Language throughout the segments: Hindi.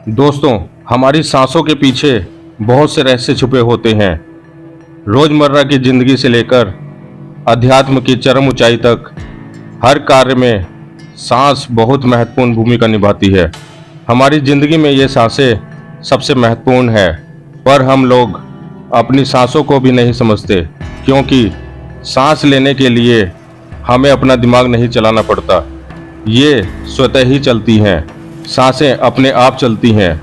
दोस्तों, हमारी सांसों के पीछे बहुत से रहस्य छुपे होते हैं। रोजमर्रा की जिंदगी से लेकर अध्यात्म की चरम ऊंचाई तक हर कार्य में सांस बहुत महत्वपूर्ण भूमिका निभाती है। हमारी जिंदगी में ये सांसें सबसे महत्वपूर्ण है, पर हम लोग अपनी सांसों को भी नहीं समझते, क्योंकि सांस लेने के लिए हमें अपना दिमाग नहीं चलाना पड़ता। ये स्वतः ही चलती हैं। सांसें अपने आप चलती हैं,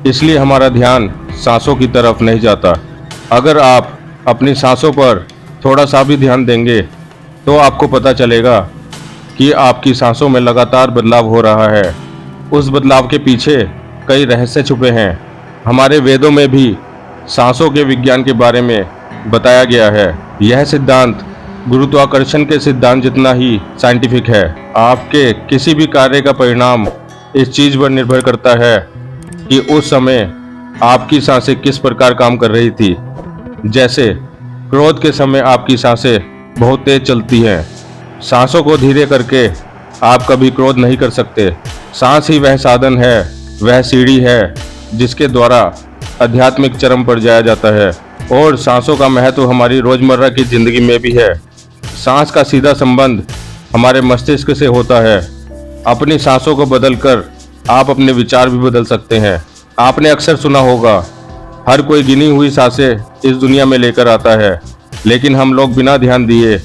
इसलिए हमारा ध्यान सांसों की तरफ नहीं जाता। अगर आप अपनी सांसों पर थोड़ा सा भी ध्यान देंगे तो आपको पता चलेगा कि आपकी सांसों में लगातार बदलाव हो रहा है। उस बदलाव के पीछे कई रहस्य छुपे हैं। हमारे वेदों में भी सांसों के विज्ञान के बारे में बताया गया है। यह सिद्धांत गुरुत्वाकर्षण के सिद्धांत जितना ही साइंटिफिक है। आपके किसी भी कार्य का परिणाम इस चीज पर निर्भर करता है कि उस समय आपकी सांसें किस प्रकार काम कर रही थी। जैसे क्रोध के समय आपकी सांसें बहुत तेज चलती हैं। सांसों को धीरे करके आप कभी क्रोध नहीं कर सकते। सांस ही वह साधन है, वह सीढ़ी है जिसके द्वारा आध्यात्मिक चरम पर जाया जाता है। और सांसों का महत्व हमारी रोजमर्रा की जिंदगी में भी है। सांस का सीधा संबंध हमारे मस्तिष्क से होता है। अपनी सांसों को बदलकर आप अपने विचार भी बदल सकते हैं। आपने अक्सर सुना होगा, हर कोई गिनी हुई सांसें इस दुनिया में लेकर आता है, लेकिन हम लोग बिना ध्यान दिए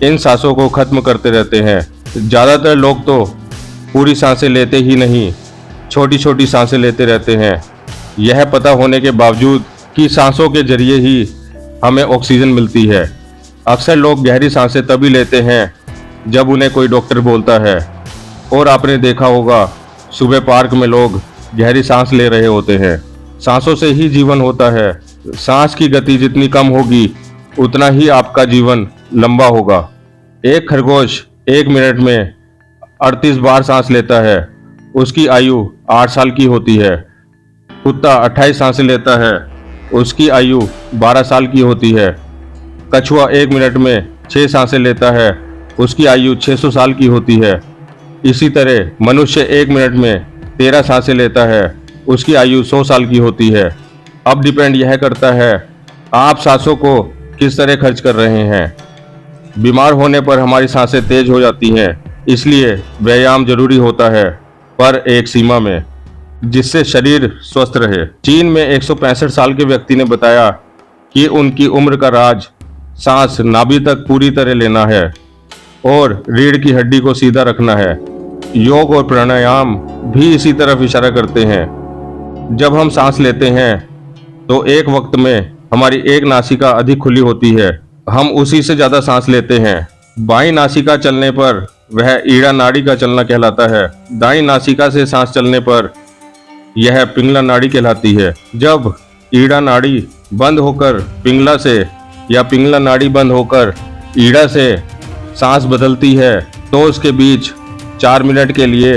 इन सांसों को खत्म करते रहते हैं। ज़्यादातर लोग तो पूरी सांसें लेते ही नहीं, छोटी छोटी सांसें लेते रहते हैं, यह पता होने के बावजूद कि सांसों के जरिए ही हमें ऑक्सीजन मिलती है। अक्सर लोग गहरी सांसें तभी लेते हैं जब उन्हें कोई डॉक्टर बोलता है। और आपने देखा होगा, सुबह पार्क में लोग गहरी सांस ले रहे होते हैं। सांसों से ही जीवन होता है। सांस की गति जितनी कम होगी उतना ही आपका जीवन लंबा होगा। एक खरगोश 1 मिनट में 38 बार सांस लेता है, उसकी आयु 8 साल की होती है। कुत्ता 28 सांसें लेता है, उसकी आयु 12 साल की होती है। कछुआ 1 मिनट में 6 सांसें लेता है, उसकी आयु 600 साल की होती है। इसी तरह मनुष्य 1 मिनट में 13 सांसें लेता है, उसकी आयु 100 साल की होती है। अब डिपेंड यह करता है आप सांसों को किस तरह खर्च कर रहे हैं। बीमार होने पर हमारी सांसें तेज हो जाती हैं, इसलिए व्यायाम जरूरी होता है, पर एक सीमा में, जिससे शरीर स्वस्थ रहे। चीन में 165 साल के व्यक्ति ने बताया कि उनकी उम्र का राज सांस नाभि तक पूरी तरह लेना है और रीढ़ की हड्डी को सीधा रखना है। योग और प्राणायाम भी इसी तरफ इशारा करते हैं। जब हम सांस लेते हैं तो एक वक्त में हमारी एक नासिका अधिक खुली होती है, हम उसी से ज़्यादा सांस लेते हैं। बाईं नासिका चलने पर वह ईड़ा नाड़ी का चलना कहलाता है। दाईं नासिका से सांस चलने पर यह पिंगला नाड़ी कहलाती है। जब ईड़ा नाड़ी बंद होकर पिंगला से या पिंगला नाड़ी बंद होकर ईड़ा से सांस बदलती है तो उसके बीच 4 मिनट के लिए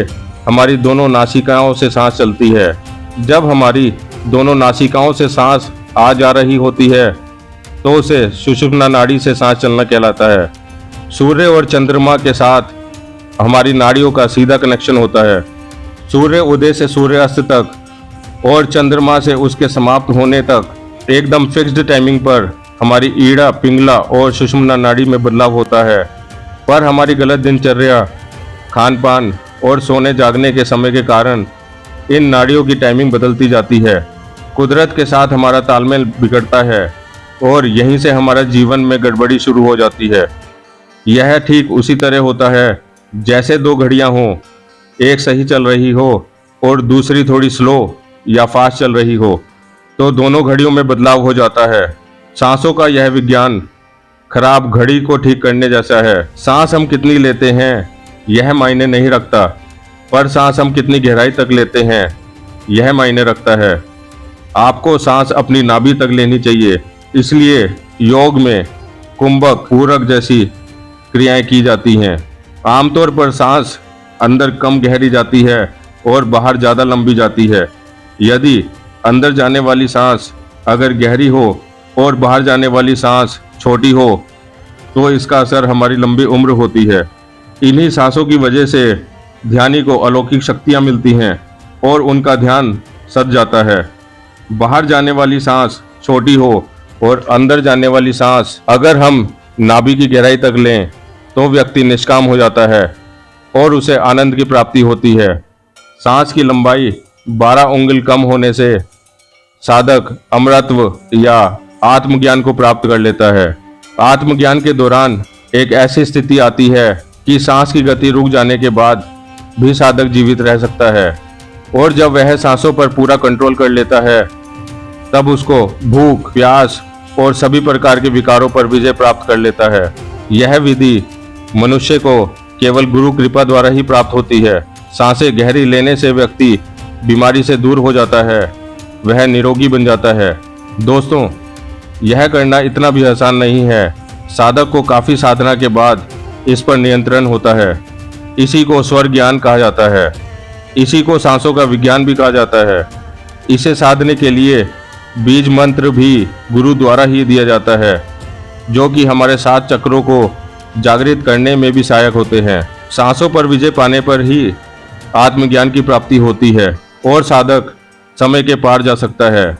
हमारी दोनों नासिकाओं से सांस चलती है। जब हमारी दोनों नासिकाओं से सांस आ जा रही होती है तो उसे सुषुम्ना नाड़ी से सांस चलना कहलाता है। सूर्य और चंद्रमा के साथ हमारी नाड़ियों का सीधा कनेक्शन होता है। सूर्य उदय से सूर्यास्त तक और चंद्रमा से उसके समाप्त होने तक एकदम फिक्स्ड टाइमिंग पर हमारी ईड़ा, पिंगला और सुषुम्ना नाड़ी में बदलाव होता है। पर हमारी गलत दिनचर्या, खान पान और सोने जागने के समय के कारण इन नाड़ियों की टाइमिंग बदलती जाती है। कुदरत के साथ हमारा तालमेल बिगड़ता है और यहीं से हमारा जीवन में गड़बड़ी शुरू हो जाती है। यह ठीक उसी तरह होता है जैसे 2 घड़ियां हों, एक सही चल रही हो और दूसरी थोड़ी स्लो या फास्ट चल रही हो, तो दोनों घड़ियों में बदलाव हो जाता है। सांसों का यह विज्ञान खराब घड़ी को ठीक करने जैसा है। सांस हम कितनी लेते हैं यह मायने नहीं रखता, पर सांस हम कितनी गहराई तक लेते हैं यह मायने रखता है। आपको सांस अपनी नाभि तक लेनी चाहिए, इसलिए योग में कुंभक, पूरक जैसी क्रियाएं की जाती हैं। आमतौर पर सांस अंदर कम गहरी जाती है और बाहर ज़्यादा लंबी जाती है। यदि अंदर जाने वाली सांस अगर गहरी हो और बाहर जाने वाली सांस छोटी हो तो इसका असर हमारी लंबी उम्र होती है। इन्हीं सांसों की वजह से ध्यानी को अलौकिक शक्तियां मिलती हैं और उनका ध्यान सज जाता है। बाहर जाने वाली सांस छोटी हो और अंदर जाने वाली सांस अगर हम नाभि की गहराई तक लें तो व्यक्ति निष्काम हो जाता है और उसे आनंद की प्राप्ति होती है। सांस की लंबाई 12 उंगल कम होने से साधक अमरत्व या आत्मज्ञान को प्राप्त कर लेता है। आत्मज्ञान के दौरान एक ऐसी स्थिति आती है कि सांस की गति रुक जाने के बाद भी साधक जीवित रह सकता है और जब वह सांसों पर पूरा कंट्रोल कर लेता है तब उसको भूख, प्यास और सभी प्रकार के विकारों पर विजय प्राप्त कर लेता है। यह विधि मनुष्य को केवल गुरु कृपा द्वारा ही प्राप्त होती है। सांसें गहरी लेने से व्यक्ति बीमारी से दूर हो जाता है, वह निरोगी बन जाता है। दोस्तों, यह करना इतना भी आसान नहीं है। साधक को काफी साधना के बाद इस पर नियंत्रण होता है। इसी को स्वर ज्ञान कहा जाता है। इसी को सांसों का विज्ञान भी कहा जाता है। इसे साधने के लिए बीज मंत्र भी गुरु द्वारा ही दिया जाता है, जो कि हमारे 7 चक्रों को जागृत करने में भी सहायक होते हैं। सांसों पर विजय पाने पर ही आत्मज्ञान की प्राप्ति होती है और साधक समय के पार जा सकता है।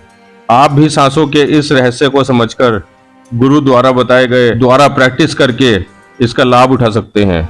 आप भी सांसों के इस रहस्य को समझकर गुरु द्वारा बताए गए द्वारा प्रैक्टिस करके इसका लाभ उठा सकते हैं।